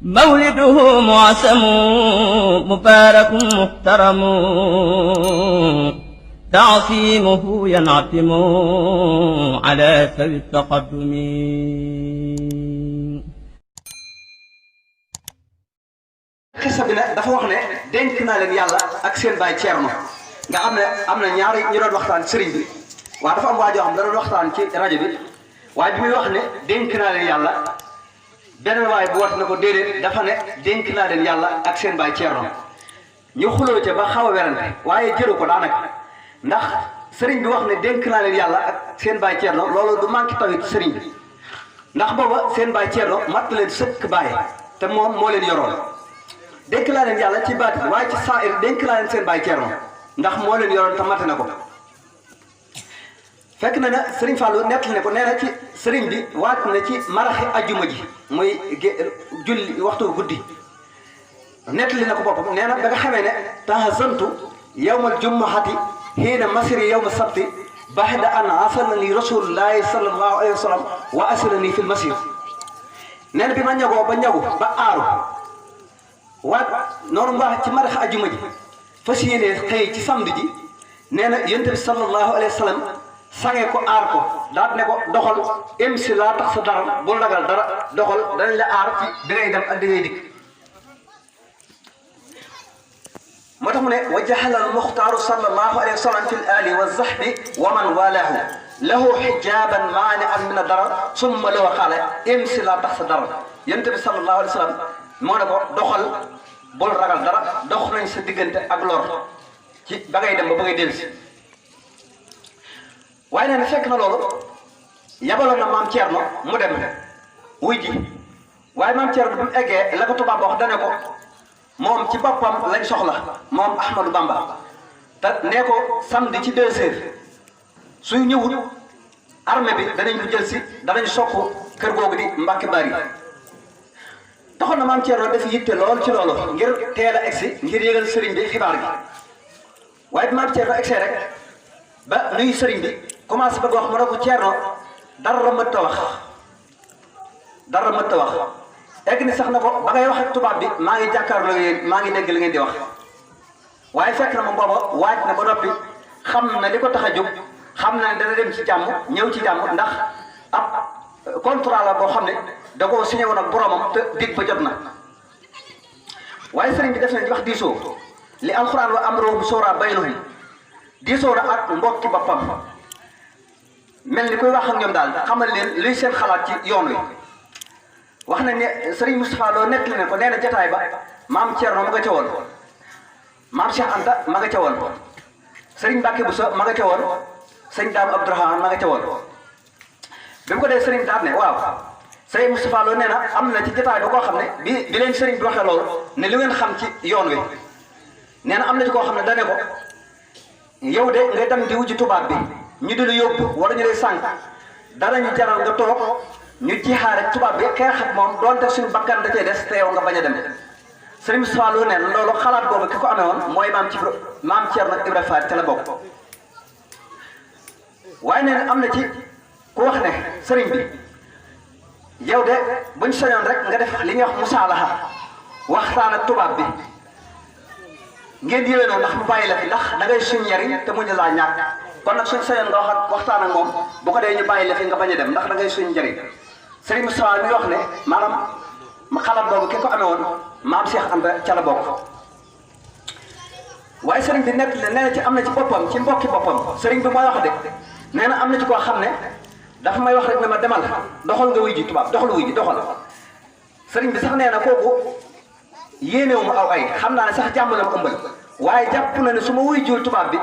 مولده معسم مبارك محترم تعصيمه ينعتم على سوي التقدم. xisa bi nag dafa wax ne dénk naa leen yàlla ak seen baay Ceerno nga xam ne am na ñaari ñu doon waxtaan sëriñ bi waaye dafa am waa joo xam da doon waxtaan ci rajo bi waaye bi muy wax ne dénk naa leen yàlla beneen waaye bu wat na ko déedéet dafa ne dénk naa leen yàlla ak seen baay Ceerno ñu xuloo ca ba xaw a werante waaye jëru ko daanaka ndax sëriñ bi wax ne dénk naa leen yàlla ak seen baay Ceerno loolu du manqué tawit sëriñ bi ndax booba seen baay Ceerno mat leen sëkk baay te moom moo leen yoroon dénk laa leen yàlla ci baat waaye ci saa ir dénk laa leen seen baay Ceerno ndax moo leen yoroon te mate na ko fekk na ne sëriñ Fallou nettali ne ko nee na ci sëriñ bi waat na ci maraxi ajjuma ji muy julli waxtu guddi nettali na ko boppam nee na ba nga xamee ne tahazantu yawmal jumuhati hiina masiri yawma sabti baxda an asalani rasulullahi sallallahu alayhi wa sallam wa asalani fil masir nee na bi ma ñagoo ba ñagu ba aaru waat noonu mu wax ci marax ajuma ji fas yéene xëy ci samedi ji nee na yonent bi sallallahu alayhi wa sallam sange ko aar ko daat ne ko doxal em si laa tax sa dara bul ragal dara doxal danañ la aar ci di ngay dem ak di ngay dikk moo tax mu ne wa jaxala al muxtaaru sallallahu alayhi wa sallam fi l ali wa zahbi wa man walaahu lahu xijaaban maani an min a dara summa loo xaale em si laa tax sa dara yonent bi sallallahu alayhi wa sallam moo ne ko doxal bul ragal dara dox nañ sa diggante ak lor ci ba ngay dem ba ba ngay dellusi waaye nee na fekk na loolu yabaloon na maam Thierno mu dem wuy ji waaye maam Thierno bi mu eggee la ko tubaab wax dane ko moom ci boppam lañ soxla moom Ahmadou Bamba te nee ko samedi ci 2 heures suy ñëwul armée bi danañ ko jël si danañ sokk kër googu di Mbàkke Bari taxoon na maam Thierno def yitte lool ci loolu ngir teel a egsi ngir yëgal sëriñ bi xibaar gi waaye bi maam Thierno egsee rek ba nuyu sëriñ bi commencé bëgg wax mu ne ko Thierno dara mënta wax egg ni sax na ko ba ngay wax ak tubaab bi maa ngi jàkkaarloo yéen maa ngi dégg li ngeen di wax waaye fekk na moom booba waaj na ba noppi xam na li ko tax a jóg xam na ne dana dem ci jàmm ñëw ci jàmm ndax ab contrat la boo xam ne da koo signé woon ak boromam te dig ba jot na waaye sëriñ bi def nañ wax diisoo li alxuraan wa amruhum shura baynahum diisoo na ak mbokki boppam mel ni koy wax ak ñoom daal xamal leen luy seen xalaat ci yoon wi wax nañ ne sëriñ Moustapha Lo nettali ne ko nee na jataay ba maam Thierno ma nga ca woon maam Cheikh Anta ma nga ca woon sëriñ Mbacke Bousso ma nga ca woon sëñ Daam Abdourahmane ma nga ca woon bi mu ko dee sëriñ daal ne waaw sëriñ Moustapha Lo nee na am na ci jotaay ba koo xam ne bi leen sëriñ bi waxee loolu ne li ngeen xam ci yoon wi nee na am na ci koo xam ne dane ko yow de nga dem di wujji tubaab bi ñu di la yóbbu wala ñu lay sànq danañu jaral nga toog ñu jiixaare tubaab bi xeex ak moom doonte suñu bakkan da cee des te yow nga bañ a dem sëriñ Moustapha Lo nee na loolu xalaat boobu ki ko amee woon mooy maam Thierno Ibra Faty ca la bokk waaye nee na am na ci ku wax ne sëriñ bi yow de buñ sañoon rek nga def li ñuy wax musaalaha waxtaan ak tubaab bi ngeen yéwee noonu ndax mu bàyyi la fi ndax da ngay suñ njariñ te muñ laa ñàkk kon nag suñ sañoon nga wax ak waxtaan ak moom bu ko dee ñu bàyyi la fi nga bañ a dem ndax da ngay suñ njariñ sëriñ Moustapha mi wax ne maanaam xalaat boobu ki ko amee woon maam Cheikh Anta ca la bokk waaye sëriñ bi nekk nee na ci am na ci boppam ci mbokki boppam sëriñ bi mooy wax de nee na am na ci koo xam ne dafa may wax rek ne ma demal doxal nga wuy ji tubaab doxal wuy ji doxal sëriñ bi sax nee na kooku yéenewu ma aw ay xam naa ne sax jàmm la ma ëmbal waaye jàpp na ne su ma wuy jiwul tubaab bi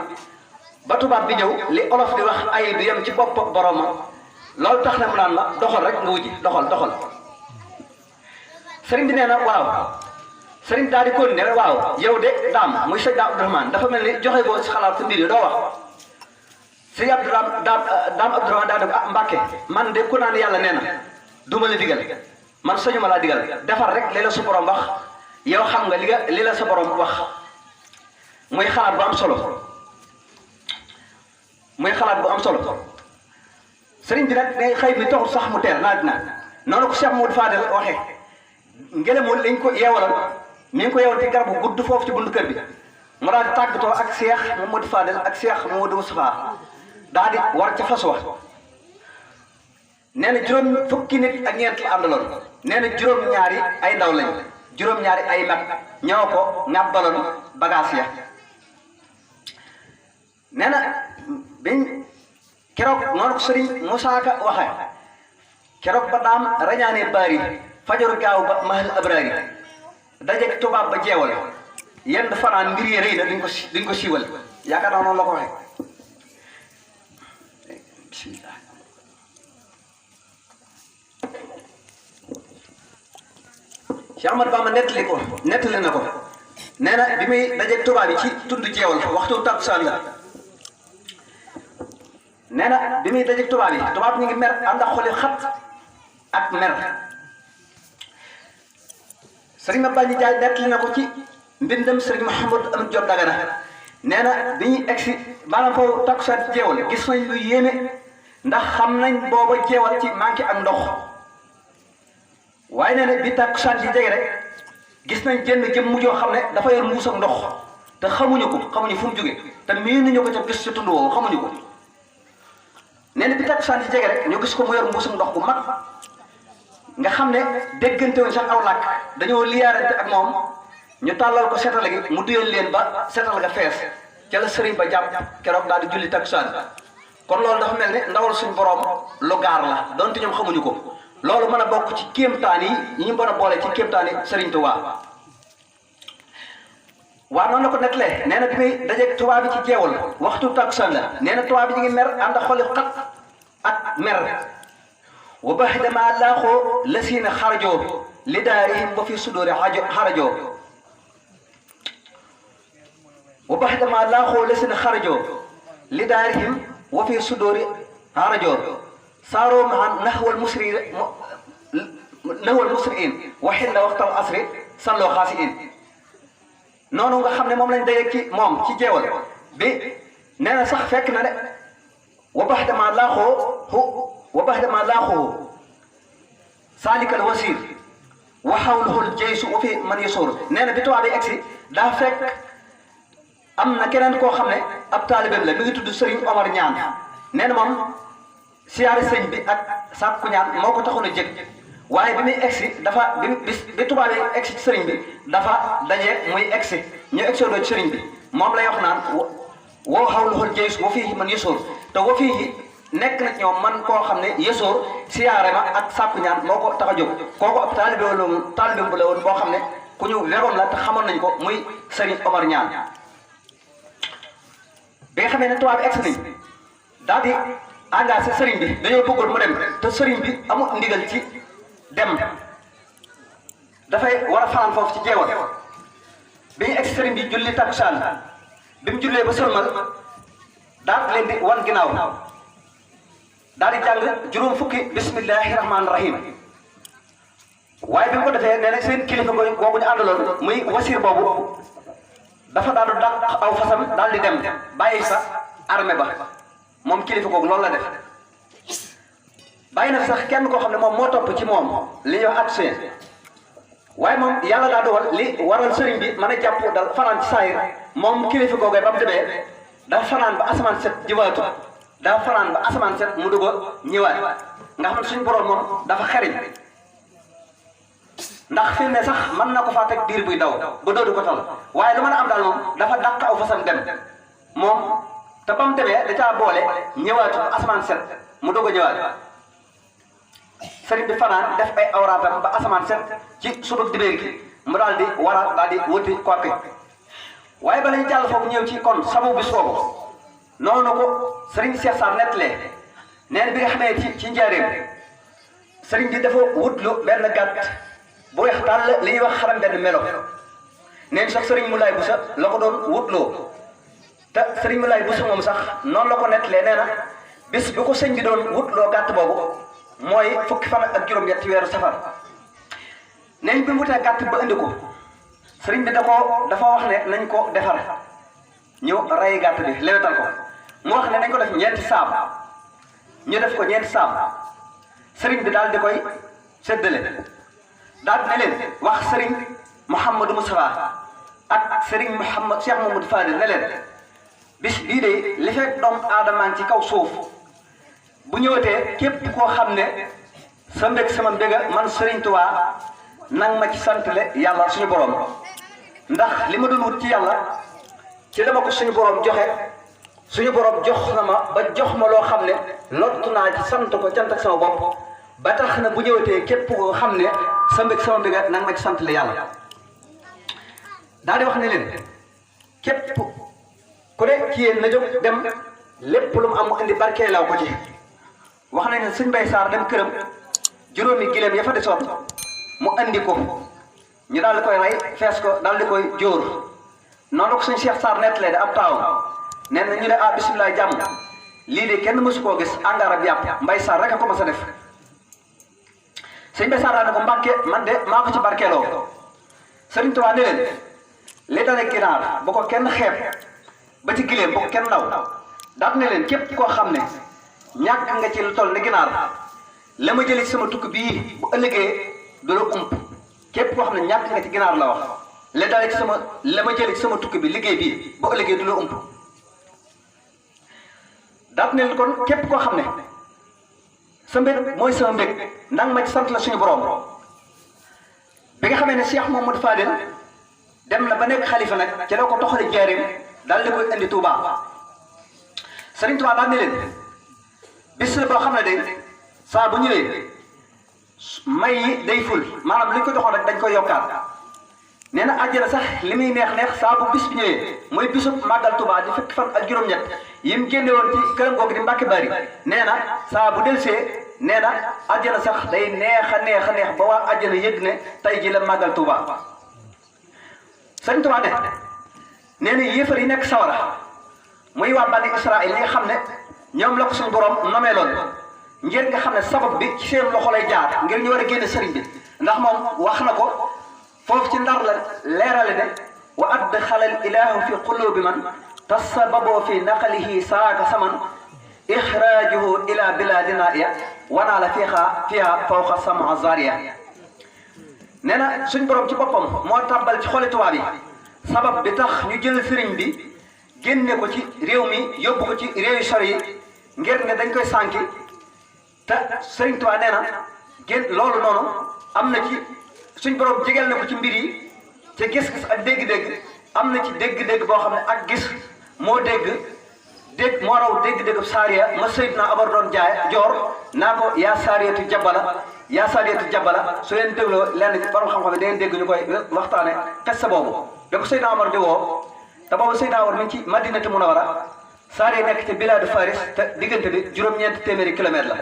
ba tubaab bi ñëw li olof di wax ay du yem ci bopp boromam loolu tax na mu naan ma doxal rek nga wujji doxal sëriñ bi nee na waaw sëriñ daal di continuer waaw yow de daam muy sëñ Daam Abdourahmane dafa mel ni joxe boo si xalaat sa mbir yi doo wax sëñ Daam Abdourahmane daal di ah Mbàkke man de ku naan yàlla nee na du ma la digal man sañu ma laa digal defar rek li la su borom wax yow xam nga li la sa borom wax muy xalaat bu am solo sëriñ bi nag day xëy bi taxul sax mu teel naaj na noonu ko Cheikh Modou Fadel waxee ngelamu lañ ko yeewaloon mi ngi ko yeewal ci garab bu gudd foofu ci buntu kër bi mu daal di tàggatoo ak Cheikh Modou Fadel ak Cheikh Modou Moustapha daal di war ca fas wa nee na juróom fukki nit ak ñeent la àndaloon nee na juróom-ñaari ay ndaw lañ juróom-ñaari ay mag ñoo ko ŋàbbaloon bagage ya nee na biñ keroog noonu ko sëriñ Moussa Ka waxee keroog ba daam rañaane baari fajaru gaaw ba mahal abrari dajeeg tubaab ba jeewal yenn fanaan mbir yi rëy na duñ ko siiwal yaakaar naa noonu la ko waxee bismillah Cheikh Ahmadou Bamba nettali na ko nee na bi muy dajeeg tubaab yi ci tund jeewal waxtu takkusaan la nee na bi muy dajeeg tubaab yi tubaab ñu ngi mer ànd ak xoli xat ak mer sëriñ Maba Balla Jaay nettali na ko ci mbindam sëriñ Mouhamadou Amine Diop Dagana nee na bi ñuy egsi maanaam foofu takkusaan ci jeewal gis nañ lu yéeme ndax xam nañ booba jeewal ci manqué ak ndox waaye nee na bi takkusaan ci jege rek gis nañ jënn jëm mujjoo xam ne dafa yor mbuus ak ndox te xamuñu fu mu jóge te mii nañu ko ca gis ci tund woowu xamuñu ko nee na bi takkusaan ci jege rek ñu gis ko mu yor mbuus ak ndox bu mag nga xam ne déggante wuñ sax aw làkk dañoo liyaarante ak moom ñu tàllal ko setal gi mu duyal leen ba setal ga fees ca la sëriñ ba jàpp keroog daal di julli takkusaan kon loolu dafa mel ne ndawal suñ borom lu gaar la donte ñoom xamuñu ko loolu mën a bokk ci kéemtaan yi ñu mën a boole ci kéemtaan yi sëriñ Tuubaa waaw noonu la ko nettalee nee na bi muy dajeeg tubaab bi ci jeewal waxtu takkusaan la nee na tubaab bi ñu ngi mer ànd ak xoli xat ak mer wa bahdama laaxoo lasiina xarajoo li daarihim wa fi sudoori xarajoo wa bahdama laaxoo lasiina xarajoo li daarihim wa fi sudoori xarajoo saaroo maan naxwal musriin waxin la waxtal asri salloo xaasi in noonu nga xam ne moom lañ dajeeg ci moom ci jeewal bi nee na sax fekk na de wa bahdama laaxoo saalikal wasiir wa xawluhul jaysu wa fi man yasuur nee na bi tubaab bi egsi daa fekk am na keneen koo xam ne ab taalibeem la mi ngi tudd Serigne Omar Ñaan nee na moom siyaare sëñ bi ak sàkku ñaan moo ko taxoon a jëg waaye bi muy egsi dafa bi tubaab yi egsi ci sëriñ bi dafa daje muy egsi ñu egsoodoo ci sëriñ bi moom lay wax naan woo xawluhul jaysu wa fi man yasuur te wa fii nekk na ñoom man koo xam ne yësoor siyaare ma ak sàkku ñaan moo ko tax a jóg kooku ab taalibe bu la woon boo xam ne ku ñu weroon la te xamoon nañ ko muy Serigne Omar Ñaan bi nga xamee ne tubaab bi egsi nañ daal di engagé sëriñ bi dañoo bëggoon mu dem te sëriñ bi amul ndigal ci dem dafay war a fanaan foofu ci jeewal bi ñu egsi sëriñ bi julli takkusaan bi mu jullee ba sëlmal daal leen di wan ginnaaw daal di jàng juróom fukki bismillahi rahmaani rahim waaye bi mu ko defee nee na seen kilifa googu ñu àndaloon muy wasiir boobu dafa daal di dàq aw fasam daal di dem bàyyi sa armée ba moom kilifa googu loolu la def bàyyi na sax kenn koo xam ne moom moo topp ci moom li ñuy wax action waaye moom yàlla daa dogal li waral sëriñ bi mën a jàpp dal fanaan ci saayir moom kilifa googee ba mu demee dafa fanaan ba asamaan set jiwaatu dafa fanaan ba asamaan set mu dugg a ñëwaat nga xam ne suñu borom moom dafa xeriñ ndax fi ne sax mën na ko faa teg diir buy daw ba doodu ko tal waaye lu mën a am daal moom dafa dàq aw fasam dem moom te ba mu demee da caa boole ñëwaatu ba asamaan set mu dugg a ñëwaat sëriñ bi fanaan def ay awraatam ba asamaan set ci subag dibéer gi mu daal di wara daal di wuti kokki waaye ba lañu jàll foofu ñëw ci kon sabu bis boobu noonu ko sëriñ Cheikh Sarr nettalee nee na bi nga xamee ci njaareem sëriñ bi dafa wutlu benn gàtt bu weex tàll li ñuy wax xaram benn melo nee na sax sëriñ Moulay Boussa la ko doon wutloo te sëriñ Moulay Boussa moom sax noonu la ko nettalee nee na bis bi ko sëñ bi doon wutloo gàtt boobu mooy fukki fan ak juróom-ñett ci weeru safar neñ bi mu wutee gàtt ba indi ko sëriñ bi dafa wax ne nañ ko defar ñu rey gàtt bi lewetal ko mu wax ne nañ ko def ñeenti saam ñu def ko ñeenti saam sëriñ bi daal di koy séddale daal ne leen wax sëriñ Mouhamadou Moustapha ak sëriñ Cheikh Mamadou Fadil ne leen bis bii de li fekk doomu aadamaan ci kaw suuf bu ñëwatee képp koo xam ne sa mbég sama mbéga man sëriñ Tuubaa nang ma ci santale yàlla suñu borom ndax li ma doon wut ci yàlla ci dama ko suñu borom joxe suñu borom jox na ma ba jox ma loo xam ne lottu naa ci sant ko cant ak sama bopp ba tax na bu ñëwatee képp koo xam ne sa mbég sama mbéga nang ma ci santale yàlla daal di wax ne leen képp ku ne ci yéen na jóg dem lépp lu mu am mu indi barkeelaw ko ci wax nañ ne sëñ Bay Saar dem këram juróomi gileem ya fa desoon mu andi ko ñu daal di koy rey fees ko daal di koy jóor noonu ko suñ Cheikh Sarr nettalee da ab taawam nee na ñu ne ah bisimilah jàmm lii de kenn mësu koo gis engrais bi yàpp Mbay Saar rek a ko mas a def sëñ Bay Saar daal ne ko Mbàkke man de maa ko ci barkeeloo Sëriñ Tuubaa ne leen li dale ginaar bu ko kenn xeeb ba ci gileem bu ko kenn naw daal ne leen képp koo xam ne ñàkk nga ci lu toll ni ginaar la ma jëlee ci sama tukki bii bu ëllëgee du la ump képp koo xam ne ñàkk nga ci ginaar la wax la dale ci la ma jëlee ci sama tukki bi liggéey bii bu ëllëgee du la ump daal ne leen kon képp koo xam ne sa mbég mooy sama mbég nang ma ci sant la suñu borom bi nga xamee ne Cheikh Mamadou Fadel dem na ba nekk xalifa nag ci la ko toxali Njaaréem daal di koy indi Touba Sëriñ Tuubaa daal ne leen bis la boo xam ne de saa bu ñëwee may yi day ful maanaam li ñu ko joxoon rek dañ koy yokkaat nee na àjjana sax li muy neex neex saa bu bis bi ñëwee mooy bisub màggal Touba di fukki fan ak juróom-ñett yi mu génne woon ci këram googu di Mbàkke Bari nee na saa bu delsee nee na àjjana sax day neex a neex ba waa àjjana yëg ne tey ji la màggal Touba Sëriñ Tuubaa ne nee na yéefar yi nekk sawara muy waa bani Israël yi nga xam ne ñoom la ko suñu borom nomeeloon ngir nga xam ne sabab bi ci seen loxo lay jaar ngir ñu war a génne sëriñ bi ndax moom wax na ko foofu ci ndar la leerale ne wa adxala al ilahu fi qulubi man tasababo fi naqalihi saaka saman ixraajuhu ila biladina ya wanaa la fiha fawqa sama zaria nee na suñ borom ci boppam moo tàbbal ci xoli tubaab yi sabab bi tax ñu jël sëriñ bi génne ko ci réew mi yóbbu ko ci réew yu sori yi ngir ne dañ koy sànki te Sëriñ Tuubaa nee na génn loolu noonu am na ci suñ borom jegeel na ko ci mbir yi te gis-gis ak dégg-dégg am na ci dégg-dégg boo xam ne ak gis moo moo raw dégg-dégg saariya ma Seydina Omar doon joor naa ko yaa saariyatu jabala su leen dégloo lenn ci borom xam-xam yi da ngeen dégg ñu koy waxtaane xes boobu da ko Seydina Omar di woo te boobu Seydina Omar mi ngi ci Madinatu Munawwara saariya nekk ci bilaadu Faris te diggante bi juróom-ñeenti téeméeri kilomètre la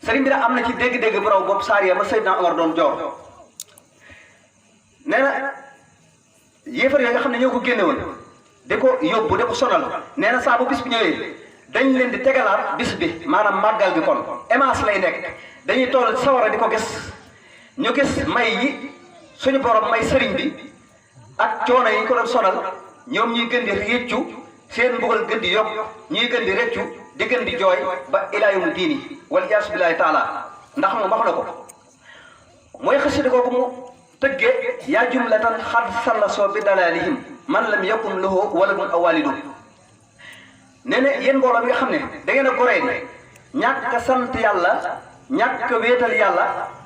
sëriñ bi nag am na ci dégg-dégg bu raw boobu saariya ma Seydina Omar doon joor nee na yéefar yooyu nga xam ne ñoo ko génne woon di ko yóbbu di ko sonal nee na saa bu bis bi ñëwee dañ leen di tegalaat bis bi maanaam màggal gi kon émence lay nekk dañuy toll sawara di ko gis ñu gis may yi suñu borom may sëriñ bi ak coono yi ko doon sonal ñoom ñuy gën di réccu seen mbugal gën di yokk ñuy gën di réccu di gën di jooy ba ilaa yawmi diini wal iyaasu billaahi taala ndax moom wax na ko mooy xasida googu mu tëggee yaa jumlatan xad sallasoo bi dalalihim man lam yakun lahu waladun aw walidun nee na yéen mbooloo mi nga xam ne da ngeen a goree ni ñàkk a sant yàlla ñàkk a wéetal yàlla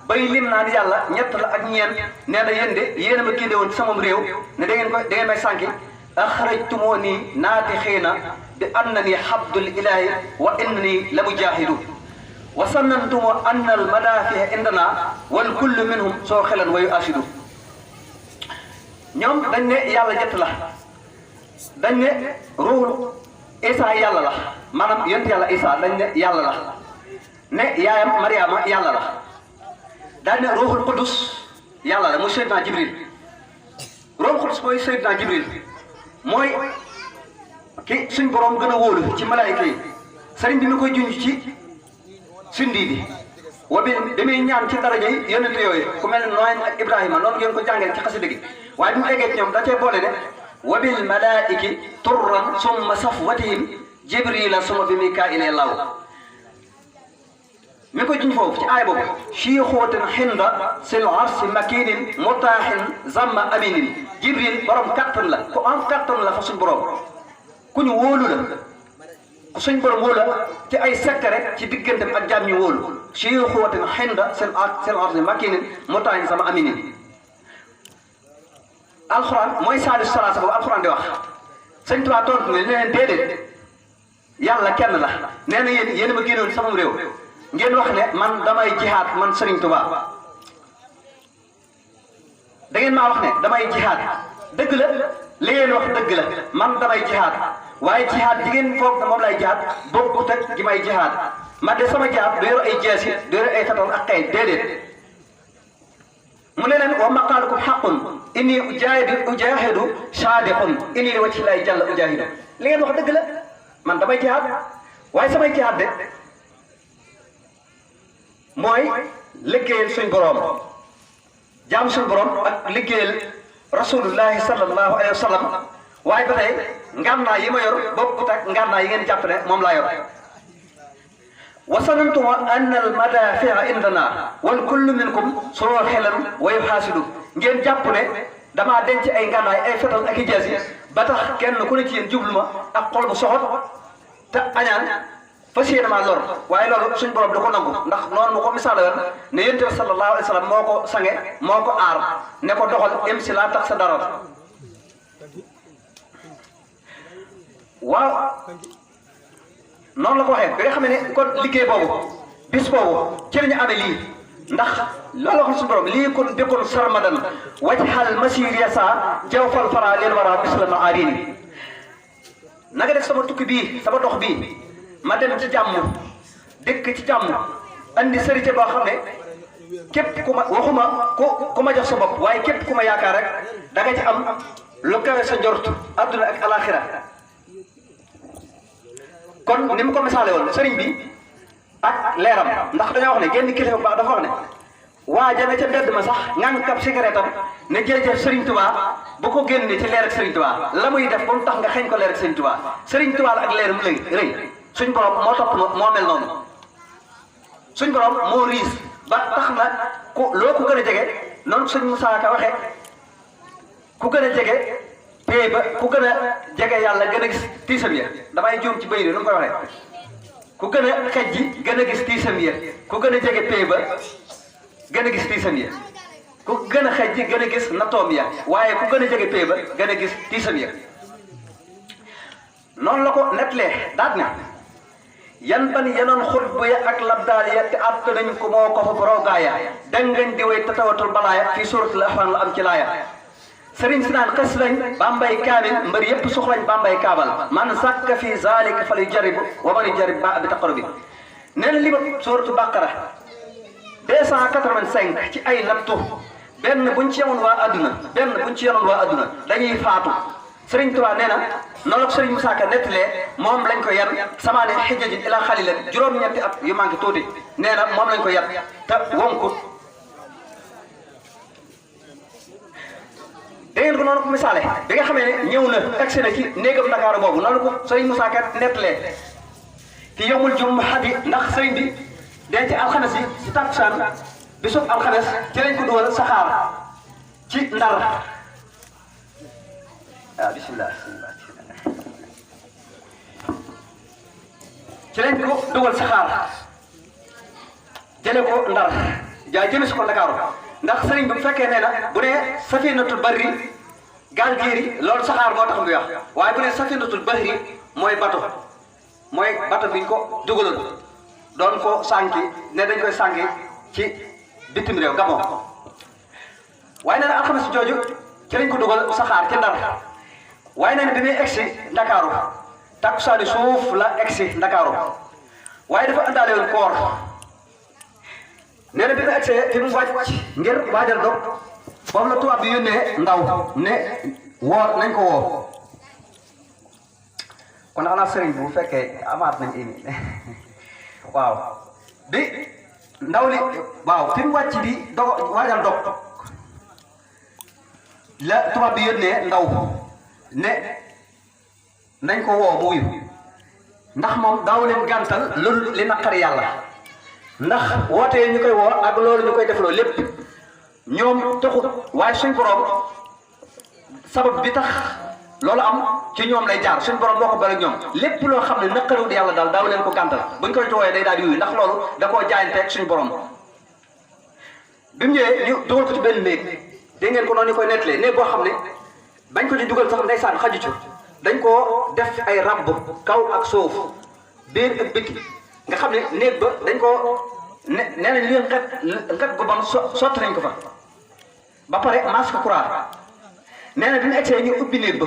bay lim naan yàlla ñett la ak ñeent nee na yéen de yéen a ma génne woon ci sama réew ne da ngeen may sànki axrajtumoo nii naati xiina bi annani habdul ilahi wa innani la mujaahidu wa sannantumoo anna al madaafiha indana wal kullu minhum soo xelan wayu asidu ñoom dañ ne yàlla ñett la dañ ne ruuhul Isa yàlla la maanaam yonent yàlla Isa dañ ne yàlla la ne yaayam Mariama yàlla la dañ ne ruuhul Qudus yàlla la muy Seydina Jibril ruuhul Qudus mooy Seydina Jibril mooy ki suñ borom gën a wóolu ci malaayika yi sëriñ bi mi koy junj ci sundi bi wa bi muy ñaan ci daraja yi yonent yooyu ku mel ne Nooy ak Ibrahima noonu ngeen ko jàngee ci xasida gi waaye bi mu eggee ñoom da cee boole ne wa bil malaa'iki turran summa safwatihim jibrila summa bi mikaa'ila law mi ngi koy junj foofu ci aay boobu chiixootin xinda sil arsi makinin mutaaxin zamma aminin jibril borom kattan la ku am kattan la fa suñ borom ku ñu wóolu la ku suñ borom wóolu la ci ay secret ci digganteem ak jaam ñu wóolu chiixootin xinda sil arsi makinin mutaaxin zamma aminin alxuraan mooy saalisu salaasa boobu alxuraan di wax sëñ Tuubaa tontu ne leen déedéet yàlla kenn la nee na yéen ma génnoon sama réew ngeen wax ne man damay jihaad man Sëriñ Tuubaa da ngeen maa wax ne damay jihaad dëgg la li ngeen wax dëgg la man damay jihaad waaye jihaad ji ngeen foog ne moom lay jihaad bokkut ak gi may jihaad man de sama jihaad du yor ay jeesi du yor ay fetal ak xëy déedéet mu ne leen wa maqaalukum xaqun inni ujaahidu saadiqun inni li wajhi llaahi jalla ujaahidu li ngeen wax dëgg la man damay jihaad waaye samay jihaad de mooy liggéeyal suñ borom jaam suñ borom ak liggéeyal rasulullahi sallallahu alayhi wa sallam waaye ba tey ngànnaay yi ma yor bokkut ak ngànnaay yi ngeen jàpp ne moom laa yor wa sanantum anna al madafia indana wal kullu minkum soo xelan wa yuxaasidu ngeen jàpp ne damaa denc ay ngànnaay ay fetal ak i jees yi ba tax kenn ku ne ci yéen jublu ma ak xol bu soxot te añaan fas yéene maa lor waaye loolu suñ borom da ko nangu ndax noonu mu ko misaale woon ne yonent bi sallallahu alayhi wa sallam moo ko sange moo ko aar ne ko doxal im si laa tax sa dara waaw noonu la ko waxee bi nga xam ne kon liggéey boobu bis boobu ci la ñu amee lii ndax loolu waxoon suñu borom lii kon bikkoon sarmadan wajhal masir yasa jawfal fara leen war a bis la ma aadini na nga def sama tukki bii sama dox bii ma dem ci jàmm dëkk ci jàmm andi sërite boo xam ne képp ku ma waxuma ku ma jox sa bopp waaye képp ku ma yaakaar rek da nga ci am lu kawe sa njort adduna ak alaxira kon ni mu ko misaale woon sëriñ bi ak leeram ndax dañoo wax ne genn kilifa bu baax dafa wax ne waa jame ca mbedd ma sax ngang kab cigarette am ne jërëjëf Sëriñ Tuubaa bu ko génne ci leer ak Sëriñ Tuubaa la muy def ba mu tax nga xeeñ ko leer ak Sëriñ Tuubaa Sëriñ Tuubaa la ak leeram lëy rëy suñ borom moo topp moo mel noonu suñ borom moo riis ba tax na ku loo ko gën a jege noonu suñ Musaa Ka waxee ku gën a jege pay ba ku gën a jege yàlla gën a gis tiisam ya damay juum ci bëy nu mu koy waxee ku gën a xej ji gën a gis tiisam ya ku gën a jege pay ba gën a gis tiisam ya ku gën a xej ji gën a gis nattoom ya waaye ku gën a jege pay ba gën a gis tiisam ya noonu la ko nettalee daat na yan ban yenoon xutbu ya ak labdaal ya te àtt nañ ko moo ko fa boroogaaya dangañ di way tatawatul balaaya fii suratul ahwaan la am ci laaya sëriñ si naan xës lañ bambay kaamil mbër yépp suxlañ bambay kaabal man sàkka fi zalika fal yujaribu wa man yujarib ba bi taqarubi nee na li ma suratu baqara 285 ci ay nattu benn buñ ci yemoon waa adduna dañuy faatu sëriñ Tuubaa nee na noonu la sëriñ Musaa Ka nettalee moom lañ ko yar samaane xijjajin ila xalilan juróom-ñetti at yu manqué tuuti nee na moom lañ ko yar te wonkut da ngeen ko noonu ko misaale bi nga xamee ne ñëw na egsi na ci néegam Ndakaaru boobu noonu ko sëriñ Musaa Ka nettalee ci yowmul jumuhati ndax sëriñ bi denc alxames yi si takkusaan bisub alxames ci lañ ko dugal saxaar ci Ndar bismillah ci lañ ko dugal saxaar jële ko Ndar jaay jëme si ko Ndakaaru ndax sëriñ bi bu fekkee nee na bu ne safinatul barri gaal giiri loolu saxaar moo tax muy wax waaye bu ne safinatul bahri mooy bato bi ñu ko dugaloon doon ko sànki ne dañ koy sànki ci bitim réew Gabon waaye nee na alxames jooju ci lañ ko dugal saxaar ci Ndar waaye nee na bi muy egsi Ndakaaru takkusaani suuf la egsi Ndakaaru waaye dafa àndaale woon koor nee na bi mu egsee fi mu wàcc ngir waajal dog boobu la tubaab bi yónnee ndaw ne woo nañ ko woo kon xanaa sëriñ bu fekkee amaat nañ émi waaw bi ndaw li waaw fi mu wàcc di dog waajal dog la tubaab bi yónnee ndaw ne nañ ko woo mu wuyu ndax moom daaw leen gàntal loolu li naqari yàlla ndax wootee ñu koy woo ak loolu ñu koy defloo lépp ñoom taxut waaye suñ borom sabab bi tax loolu am ci ñoom lay jaar suñ borom moo ko bari ñoom lépp loo xam ne naqariwul yàlla daal daaw leen ko gàntal buñ koy tooyee day daal yuyu ndax loolu da koo jaayanteeg suñ borom bi mu ñëwee ñu dugal ko ci benn néeg dégg ngeen ko noonu ñu koy nettalee néeg boo xam ne bañ ko ci dugal sax ndeysaan xaju ci dañ koo def ay rabb kaw ak suuf biir ak biti nga xam ne néeg ba dañ koo nee nañ li ngat gu bon sotti nañ ko fa ba pare masque courant nee na bi ñu egsee ñu ubbi néeg ba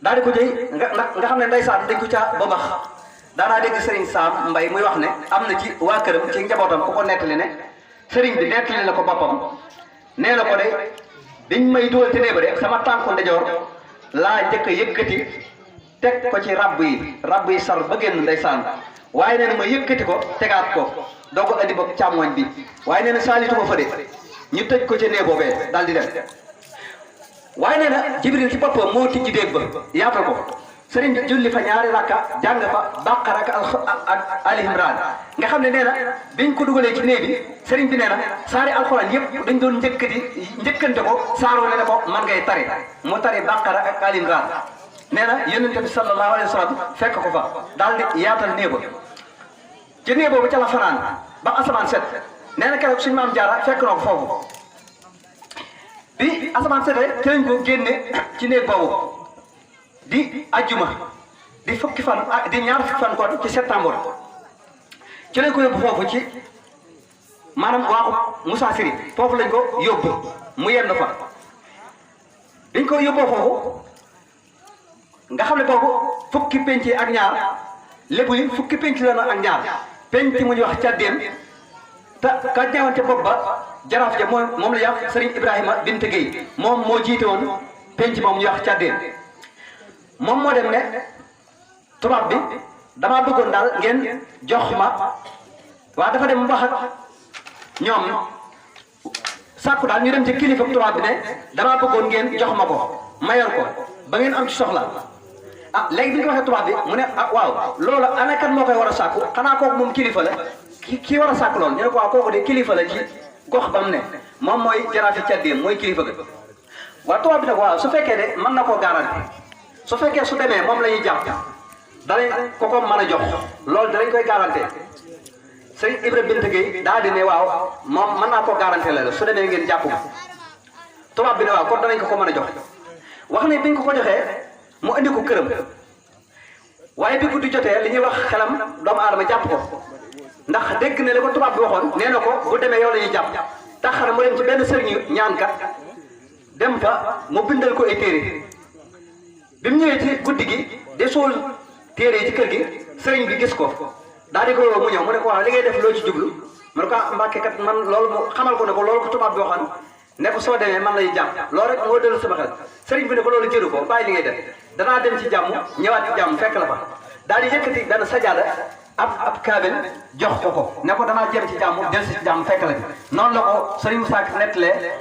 daal di ko jëy nga xam ne ndeysaan dañ ko caa ba bax daanaa dégg Serigne Sam Mbaye muy wax ne am na ci waa këram ci njabootam ku ko nettali ne Serigne bi nettali la ko boppam nee na ko de biñ may dugal ci néeg ba de sama tànku ndajoor laa njëkk a yëkkati teg ko ci rabb yi sar ba génn ndeysaan waaye nee na ma yëkkati ko tegaat ko doo ko andi boog càmmoñ bi waaye nee na saalitu ma fa de ñu tëj ko ci néeg boobee daal di dem waaye nee na Jibril ci boppam moo tijji déeg ba yaatal ko sëriñ bi julli fa ñaari rakka jàng fa Baqara ak Ali Imran nga xam ne nee na biñ ko dugalee ci néeg bi sëriñ bi nee na saari alxuraan yëpp dañ doon njëkkante ko saaroo ne ko man ngay tari mu tari Baqara ak Ali Imran nee na yonent bi sallallahu alayhi wa sallam fekk ko fa daal di yaatal néeg ba ci néeg boobu ca la fanaan ba asamaan set nee na keroog suñu maam Jaara fekk na ko foofu bi asamaan setee ci lañ ko génne ci néeg boobu di ajjuma di fukki fan di ñaar fukki fan kon ci septembre ci lañ ko yóbbu foofu ci maanaam waaxu Moussa Siri foofu lañ ko yóbbu mu yenn fa biñ ko yóbboo foofu nga xam ne boobu fukki penc ak ñaar lépp yi fukki penc la na ak ñaar penc mu ñuy wax Caddeem te ka ñëwante bopp ba jaraaf ja moom la yàq Serigne Ibrahima Bint Gueye moom moo jiite woon penc moom ñuy wax Caddeem moom moo dem ne tubaab bi damaa bëggoon daal ngeen jox ma waaw dafa dem wax ak ñoom sàkku daal ñu dem ci kilifa tubaab bi ne damaa bëggoon ngeen jox ma ko mayor ko ba ngeen am ci soxla ah léegi bi ñu ko waxee tubaab bi mu ne ah waaw loolu ana kan moo koy war a sàkku xanaa kooku moom kilifa la ki war a sàkku loolu ñu ne ko waaw kooku de kilifa la ci gox ba mu ne moom mooy jaraafi Caddeem mooy kilifa ga waaw tubaab bi nag waaw su fekkee de mën na koo garanti su fekkee su demee moom la ñuy jàpp danañ ko mën a jox loolu danañ koy garanti Serigne Ibra Bint Gueye daal di ne waaw moom mën naa koo garanti la su demee ngeen jàpp ko tubaab bi ne waaw kon danañ ko mën a jox wax ne biñ ko joxee mu indi ko këram waaye bi guddi jotee li ñuy wax xelam doomu aadama jàpp ko ndax dégg ne li ko tubaab bi waxoon nee na ko bu demee yow la ñuy jàpp tax na mu dem ci benn sëriñu ñaankat dem fa mu bindal ko ay téere bi mu ñëwee ci guddi gi de suul téere yi ci kër gi sëriñ bi gis ko daal di ko woo mu ñëw mu ne ko waaw li ngay def loo ci jublu mu ne ko Mbàkke kat man loolu mu xamal ko ne ko loolu ko tubaab bi waxoon ne ko soo demee man lay jàpp loolu rek moo dellu sama xel sëriñ bi ne ko loolu jëru ko bàyyi li ngay def danaa dem ci jàmm ñëwaat ci jàmm fekk la fa daal di yëkkati benn sajaada ab kaabel jox ko ne ko danaa jëm ci jàmm del si ci jàmm fekk la fi noonu la ko sëriñ Moussa nettalee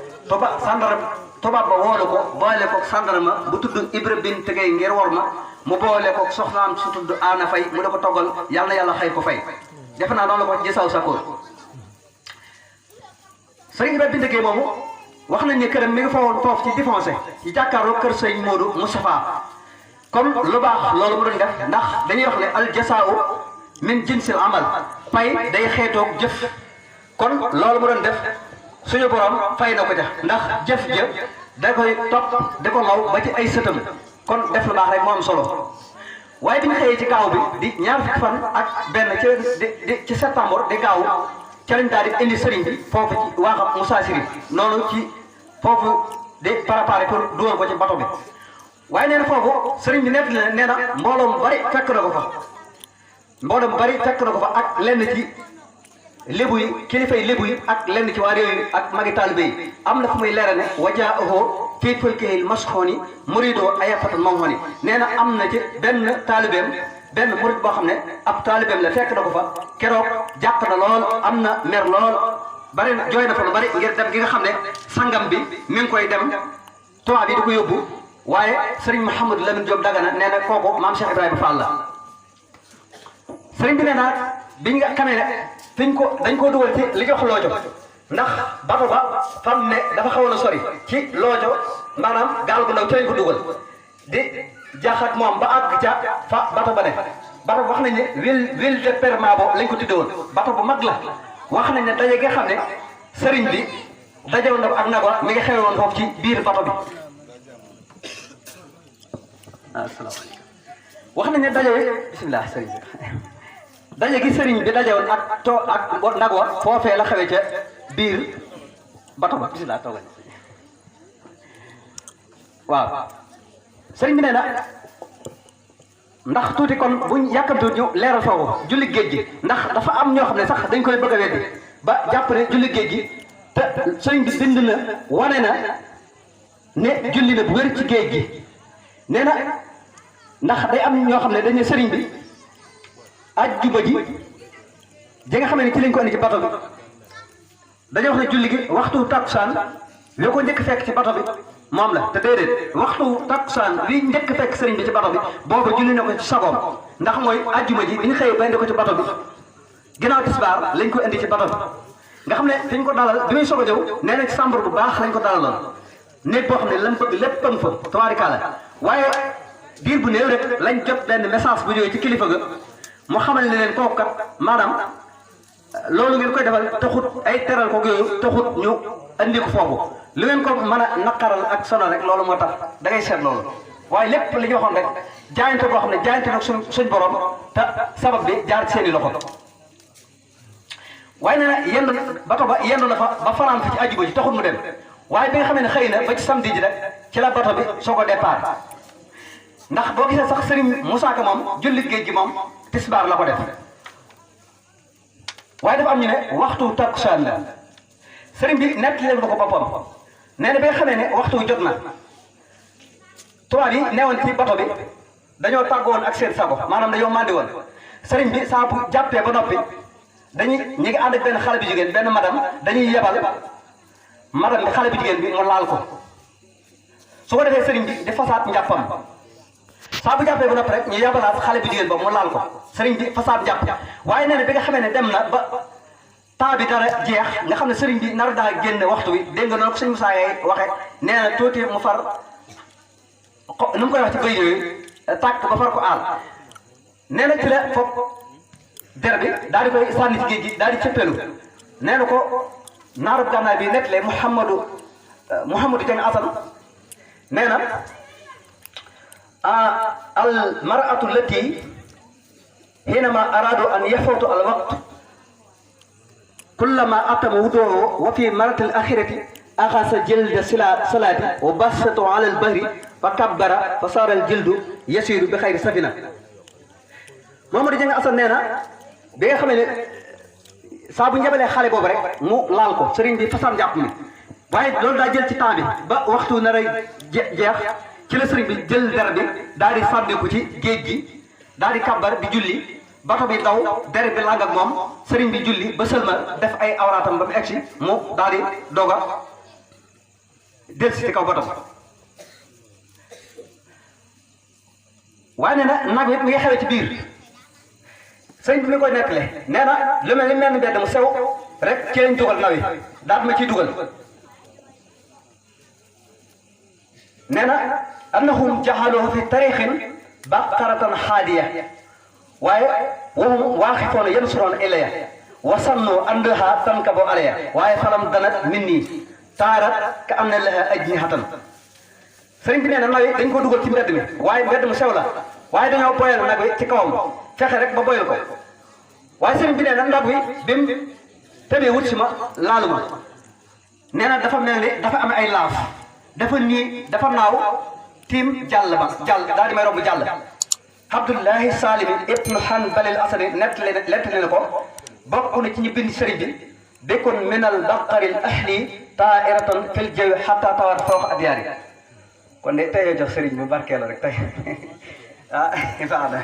tubaab ba woolu ko boole ko sandarma bu tudd Ibra Bint Gueye ngir wor ma mu boole ko soxnaam su tudd Ana Fay mu ne ko toggal yàlla na yàlla xëy ko fay defe naa noonu la ko jësaw sa kóor sëriñ Ibra Bint Gueye moomu wax nañ ne këram mi ngi fawoon foofu ci défoncé ci jàkkaarloo kër sëñ Modou Moustapha comme lu baax loolu mu doon def ndax dañuy wax ne al jasaa'u min jinsil amal pay day xeetoog jëf kon loolu mu doon def suñu borom fay na ko ca ndax jëf ja da koy topp da ko law ba ci ay sëtam kon def lu baax rek moo am solo waaye bi ñu xëyee ci gaaw bi di ñaar fukki fan ak benn ci septembre di gaaw ca lañ daal di indi sëriñ bi foofu ci waaxam Moussa Siri noonu ci foofu di préparé pour dugal ko ci bato bi waaye nee na foofu sëriñ bi nett nee na mbooloo mu bari fekk na ko fa mbooloo mu bari fekk na ko fa ak lenn ci lébu yi kilifay lébu yi ak lenn ci waa réew yi ak magi taalibe yi am na fu muy leera ne wajaahu fii fulkihil masxooni muridoo ayafatal mawhoni nee na am na ci benn taalibeem benn murid boo xam ne ab taalibeem la fekk na ko fa keroog jàq na lool am na mer lool bari na jooy na fa lu bari ngir dem gi nga xam ne sangam bi mi ngi koy dem tubaab bi di ko yóbbu waaye sëriñ Mouhamadou Lamine Diop Dagana nee na kooku maam Cheikh Ibrahima Fall la sëriñ bi nee na bi nga xamee ne dañ ko dugal ci li ñuy wax loojo ndax bato ba fam ne dafa xawoon a sori ci loojo maanaam gaal gu ndaw ci lañ ko dugal di jaxat moom ba àgg ca fa bato ba ne bato wax nañ ne ville de Permabo lañ ko tuddewoon bato bu mag la wax nañ ne daje nga xam ne sëriñ bi dajewoon na ko ak Nagwa mi ngi xewe woon foofu ci biir bato bi asalaamaaleykum wax nañ ne daje bisimilah sëriñ bi daje gi sëriñ bi dajewoon ak Nagwa foofee la xewee ca biir bato ba bisimilah toogal waaw sëriñ bi nee na ndax tuuti kon buñ yàkkamtu ñu leeral foofu julli géej gi ndax dafa am ñoo xam ne sax dañ koy bëgg a weddi ba jàpp ne julli géej gi te sëriñ bi bind na wane na ne julli na bu wér ci géej gi nee na ndax day am ñoo xam ne dañ ne sëriñ bi ajjuma ji nga xam ne ci lañ ko indi ci bato bi dañoo wax ne julli gi waxtu takkusaan yoo ko njëkk fekk ci bato bi moom la te déedéet waxtu takkusaan wi njëkk fekk sëriñ bi ci bato bi boobu julli na ko ci sagoom ndax mooy ajjuma ji bi ñu xëyee ba indi ko ci bato bi ginnaaw tisbaar lañ ko indi ci bato bi nga xam ne fi ñu ko dalal bi muy soog a ñëw nee na ci chambre bu baax lañ ko dalaloon néeg boo xam ne lan bëgg lépp pang fa tabaarikàlla waaye diir bu néew rek lañ jot benn message bu ñëwee ci kilifa ga mu xamal ne leen kooku kat maanaam loolu ngeen koy defal taxut ay teral ko yooyu taxut ñu andi ko foofu lu ngeen ko mën a naqaral ak sonal rek loolu moo tax da ngay seet loolu waaye lépp li ñu waxoon rek jaayante boo xam ne jaayante nag suñ borom te sabab bi jaar ci seeni loxo waaye nee na yendu bato ba yendu na fa ba fanaan fi ci àjjuma ji taxut mu dem waaye bi nga xamee ne xëy na ba ci samedi ji rek ci la bato bi soo ko départ ndax boo gisee sax Serigne Moussa Ka moom julli géej gi moom tisbaar la ko def waaye dafa am ñu ne waxtu takkusaan la sëriñ bi nett leen ko boppam nee na bi nga xamee ne waxtu jot na tubaab yi newoon ci bato bi dañoo tàggoon ak seen sago maanaam dañoo màndi woon sëriñ bi saa bu jàppee ba noppi ñi ngi ànd ak benn xale bu jigéen benn madame dañuy yebal madame bi xale bu jigéen bi mu laal ko su ko defee sëriñ bi di fasaat njàppam saa bu jàppee ba noppi rek ñu yebalaat xale bu jigéen ba mu laal ko sëriñ bi fasaat njàpp waaye nee na bi nga xamee ne dem na ba temps bi dara jeex nga xam ne sëriñ bi nar daa génn waxtu bi dégg nga noonu ko sëñ Moussa Yaye waxee nee na tuuti mu far nu mu koy wax ci bëy yooyu tàkk ba far ko aal nee na ci la foog der bi daal di koy sànni ci géej gi daal di cëppeelu nee na ko naarub gànnaar bi nekk le Mouhamadou Dieng Assane nee na al mar'atu lati حينما أرادوا أن يفوتوا الوقت كلما أتم وضوءه وفي مرة الأخيرة أخذ جلد صلاة وبسطه على البحر فكبر فصار الجلد يسير بخير سفينة Mamadou Dieng Assane nee na bi nga xam ne saa bu njabalee xale boobu rek mu laal ko sëriñ bi fasaan jàpp mi waaye loolu daa jël ci temps bi ba waxtu nar a jeex ci la sëriñ bi jël dara bi daal di sànniku ci géej gi daal di kàbbar di julli bato bi daw deret bi làng ak moom sëriñ bi julli ba sëlmal def ay awraatam ba mu egsi mu daal di doog a delsi ci kaw bato bi waaye nee na nag it mi ngi xewee ci biir sëriñ bi mi koy nettale nee na lu mel ni mel ni mbedd mu sew rek ci lañ dugal naw yi daal ma ciy dugal nee na annahum jaxaluhu fi tarixin baqaratan xaadiya waaye wahum waaxifoona yansuroona ilaya wasannu andaha tankabo alaya waaye falam danat min nii taarat ka am na laha ajnihatan sëriñ bi nee na naw yi dañ ko dugal ci mbedd mi waaye mbedd mu sew la waaye dañoo boyal nag wi ci kawam fexe rek ba boyal ko waaye sëriñ bi nee na nag wi bim tëbee wut si ma laalu ma nee na dafa mel ni dafa am ay laaf dafa nii dafa naaw tiim jàll daal di may romb jàll Abdullahi Salimi ibnu Hanbalil Asadi nettali na ko bokk na ci ñu bind sëriñ bi bekkoon minal baqaril ahli taa'iratan fil jawi hatta tawar fawq adyaari kon de tey jox sëriñ bi barkeelu rek tey ah baax na